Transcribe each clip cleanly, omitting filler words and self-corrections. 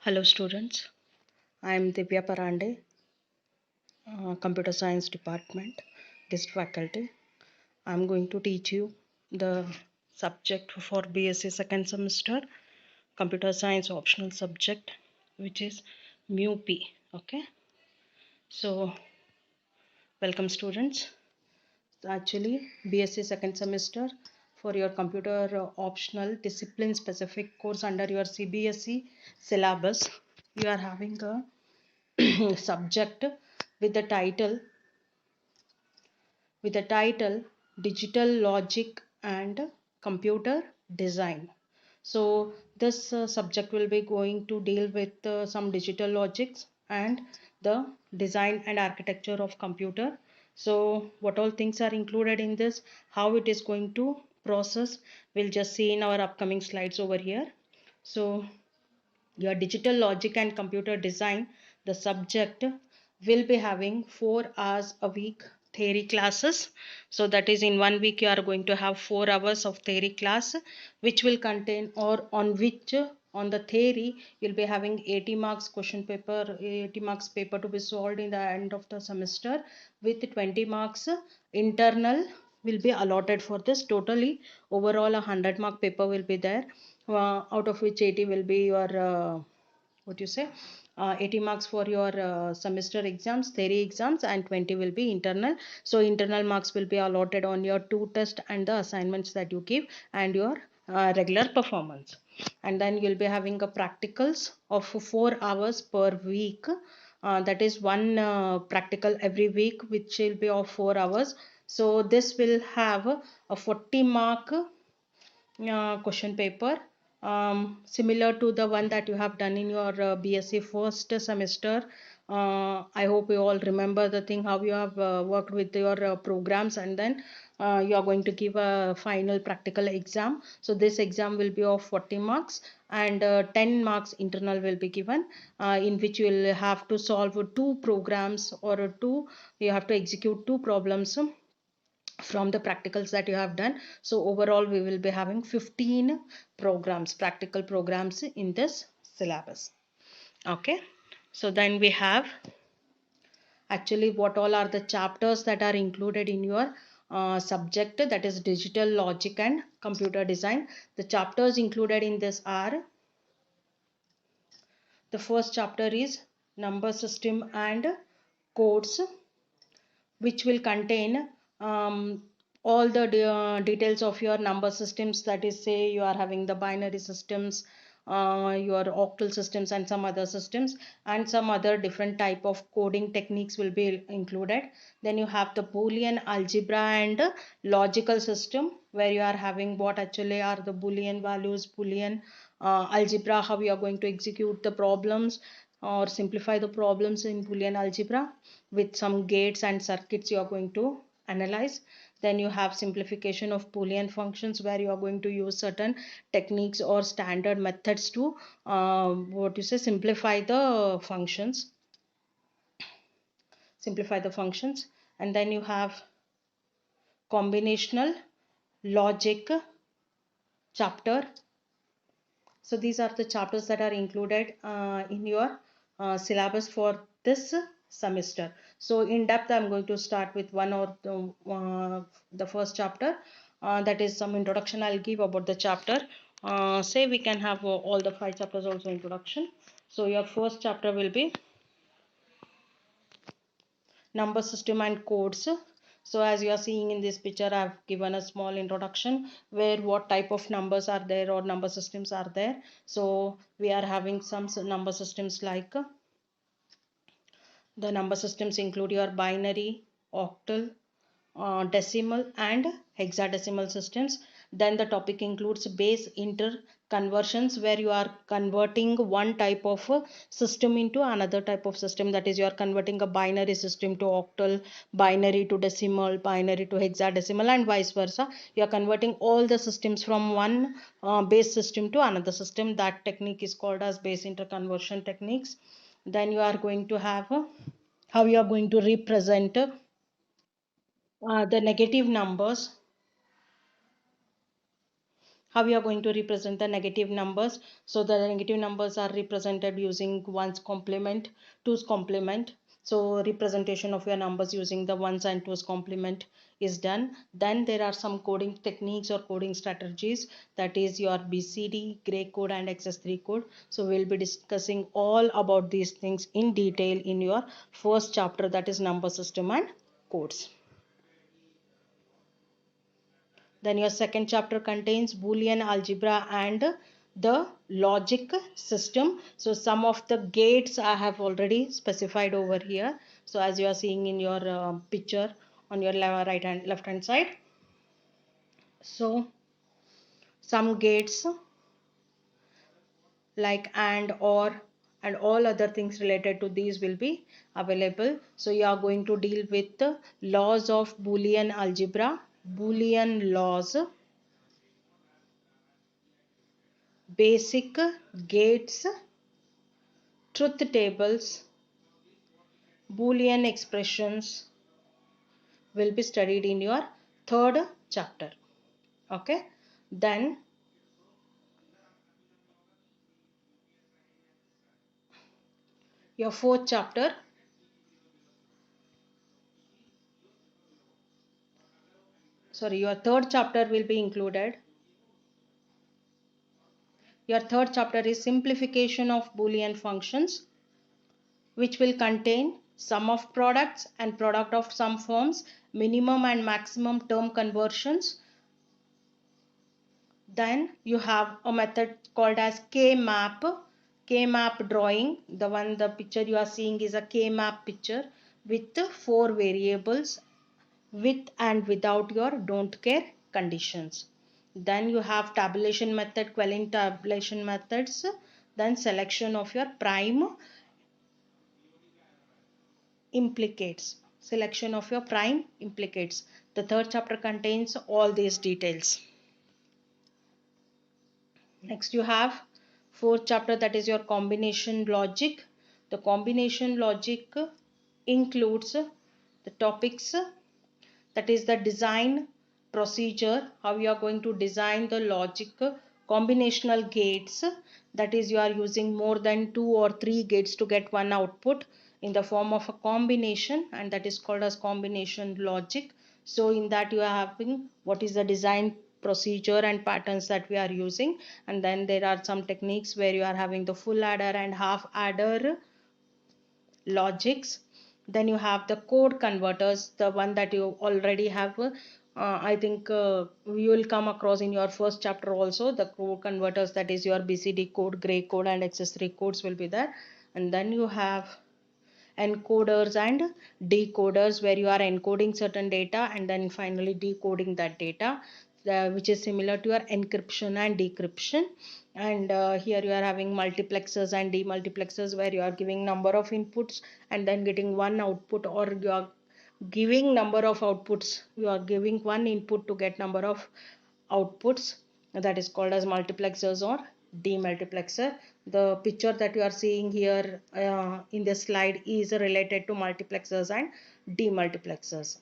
Hello students, I am Divya Parande, Computer Science Department, guest faculty. I am going to teach you the subject for BSc second semester, Computer Science optional subject, which is MUP. Okay, so welcome students. Actually, BSc second semester for your computer optional discipline specific course under your CBSE syllabus, you are having a subject with the title Digital Logic and Computer Design. So this subject will be going to deal with some digital logics and the design and architecture of computer. So what all things are included in this, how it is going to process, we'll just see in our upcoming slides over here. So your digital logic and computer design, the subject will be having 4 hours a week theory classes. So that is, in 1 week you are going to have 4 hours of theory class, which will contain, or on which, on the theory you'll be having 80 marks question paper, 80 marks paper to be solved in the end of the semester, with 20 marks internal will be allotted for this. Totally overall 100 mark paper will be there, out of which 80 will be your what you say 80 marks for your semester exams, theory exams, and 20 will be internal. So internal marks will be allotted on your two test and the assignments that you give, and your regular performance. And then you'll be having a practicals of 4 hours per week. That is one practical every week, which will be of 4 hours. So this will have a 40 mark question paper, similar to the one that you have done in your BSc first semester. I hope you all remember the thing, how you have worked with your programs, and then you are going to give a final practical exam. So this exam will be of 40 marks, and 10 marks internal will be given, in which you will have to solve two programs, or you have to execute two problems from the practicals that you have done. So overall we will be having 15 programs, practical programs, in this syllabus. Okay, so then we have actually what all are the chapters that are included in your subject, that is digital logic and computer design. The chapters included in this are, the first chapter is number system and codes, which will contain all the details of your number systems. That is, say you are having the binary systems, your octal systems, and some other systems, and some other different type of coding techniques will be included. Then you have the Boolean algebra and logical system, where you are having what actually are the Boolean values, Boolean algebra, how you are going to execute the problems or simplify the problems in Boolean algebra with some gates and circuits you are going to analyze. Then you have simplification of Boolean functions, where you are going to use certain techniques or standard methods to what you say simplify the functions. And then you have combinational logic chapter. So these are the chapters that are included in your syllabus for this semester. So in depth I'm going to start with one or the first chapter, that is some introduction I'll give about the chapter. Say we can have all the 5 chapters also introduction. So your first chapter will be number system and codes. So as you are seeing in this picture, I have given a small introduction where what type of numbers are there or number systems are there. So we are having some number systems, like the number systems include your binary, octal, decimal, and hexadecimal systems. Then the topic includes base inter conversions, where you are converting one type of system into another type of system. That is, you are converting a binary system to octal, binary to decimal, binary to hexadecimal, and vice versa. You are converting all the systems from one base system to another system. That technique is called as base interconversion techniques. Then you are going to have how you are going to represent the negative numbers how we are going to represent the negative numbers. So the negative numbers are represented using ones complement, twos complement. So representation of your numbers using the ones and twos complement is done. Then there are some coding techniques or coding strategies, that is your BCD, gray code and XS3 code. So we'll be discussing all about these things in detail in your first chapter, that is number system and codes. Then your second chapter contains Boolean algebra and the logic system. So some of the gates I have already specified over here. So as you are seeing in your picture on your left hand side. So some gates like and, or, and all other things related to these will be available. So you are going to deal with the laws of Boolean algebra, Boolean laws, basic gates, truth tables, Boolean expressions will be studied in your third chapter. Okay, then your fourth chapter, your third chapter will be included. Your third chapter is simplification of Boolean functions, which will contain sum of products and product of sum forms, minimum and maximum term conversions. Then you have a method called as K-map, K-map drawing. The picture you are seeing is a K-map picture with 4 variables with and without your don't care conditions. Then you have tabulation method, quelling tabulation methods, then selection of your prime implicates, selection of your prime implicates. The third chapter contains all these details. Next you have fourth chapter, that is your combination logic. The combination logic includes the topics, that is the design procedure, how you are going to design the logic combinational gates, that is you are using more than 2 or 3 gates to get one output in the form of a combination, and that is called as combination logic. So in that you are having what is the design procedure and patterns that we are using, and then there are some techniques where you are having the full adder and half adder logics. Then you have the code converters, the one that you already have. I think you will come across in your first chapter also, the code converters, that is your BCD code, gray code and XS3 codes will be there. And then you have encoders and decoders, where you are encoding certain data and then finally decoding that data, which is similar to your encryption and decryption. And here you are having multiplexers and demultiplexers, where you are giving number of inputs and then getting one output, or you are giving number of outputs, you are giving one input to get number of outputs, that is called as multiplexers or demultiplexer. The picture that you are seeing here in this slide is related to multiplexers and demultiplexers.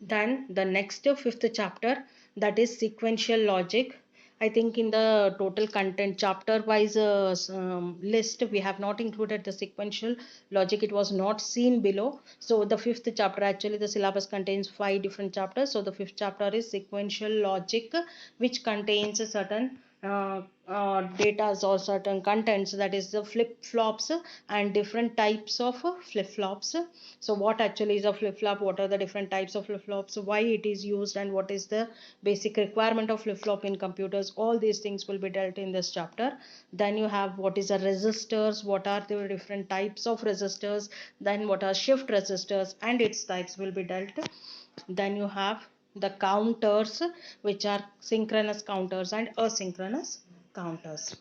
Then the next fifth chapter, that is sequential logic. I think in the total content chapter wise list, we have not included the sequential logic. It was not seen below. So the fifth chapter, actually the syllabus contains 5 different chapters. So the fifth chapter is sequential logic, which contains a certain data or certain contents, that is the flip-flops and different types of flip-flops. So what actually is a flip-flop, what are the different types of flip-flops, why it is used, and what is the basic requirement of flip-flop in computers, all these things will be dealt in this chapter. Then you have what is a resistors, what are the different types of resistors, then what are shift resistors and its types will be dealt. Then you have the counters, which are synchronous counters and asynchronous counters.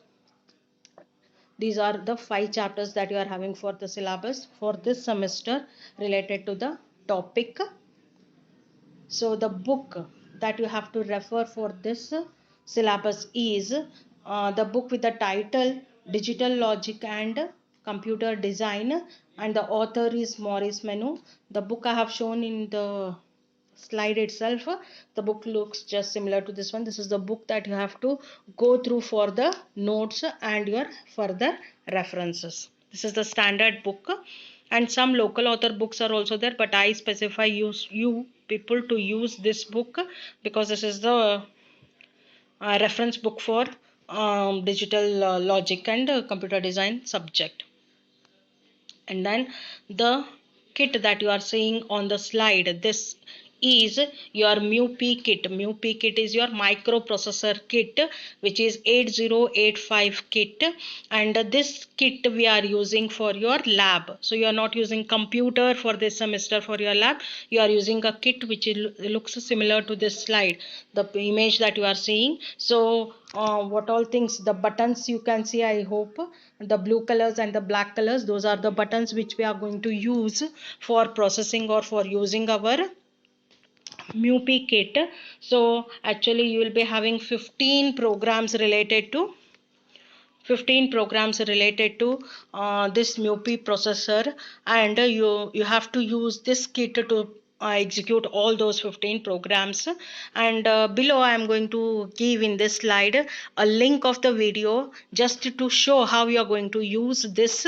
These are the 5 chapters that you are having for the syllabus for this semester related to the topic. So the book that you have to refer for this syllabus is the book with the title Digital Logic and Computer Design, and the author is Maurice Menu. The book I have shown in the slide itself, the book looks just similar to this one. This is the book that you have to go through for the notes and your further references. This is the standard book, and some local author books are also there, but I specify you people to use this book because this is the reference book for digital logic and computer design subject. And then the kit that you are seeing on the slide, this is your MUPI kit. MUPI kit is your microprocessor kit, which is 8085 kit, and this kit we are using for your lab. So you are not using computer for this semester for your lab, you are using a kit which looks similar to this slide, the image that you are seeing. So what all things, the buttons you can see, I hope the blue colors and the black colors, those are the buttons which we are going to use for processing or for using our MUPI kit. So actually you will be having 15 programs related to this MUPI processor, and you have to use this kit to execute all those 15 programs. And below I am going to give in this slide a link of the video just to show how you are going to use this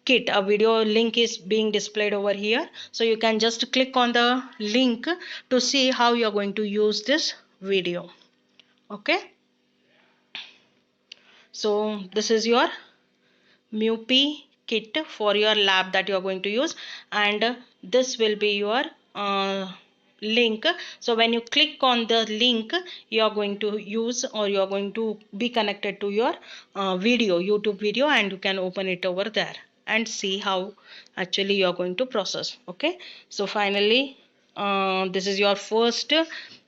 kit. A video link is being displayed over here, so you can just click on the link to see how you are going to use this video. Okay, so this is your MUPI kit for your lab that you are going to use, and this will be your link. So when you click on the link, you are going to use, or you are going to be connected to your YouTube video, and you can open it over there and see how actually you are going to process. Okay, so finally this is your first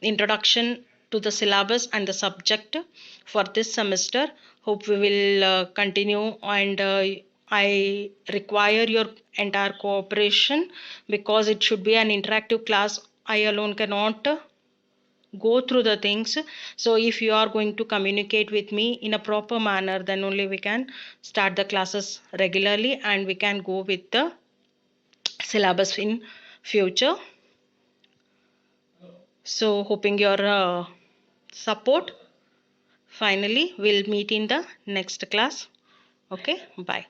introduction to the syllabus and the subject for this semester. Hope we will continue, and I require your entire cooperation because it should be an interactive class. I alone cannot go through the things. So if you are going to communicate with me in a proper manner, then only we can start the classes regularly and we can go with the syllabus in future. So hoping your support. Finally we'll meet in the next class. Okay, bye.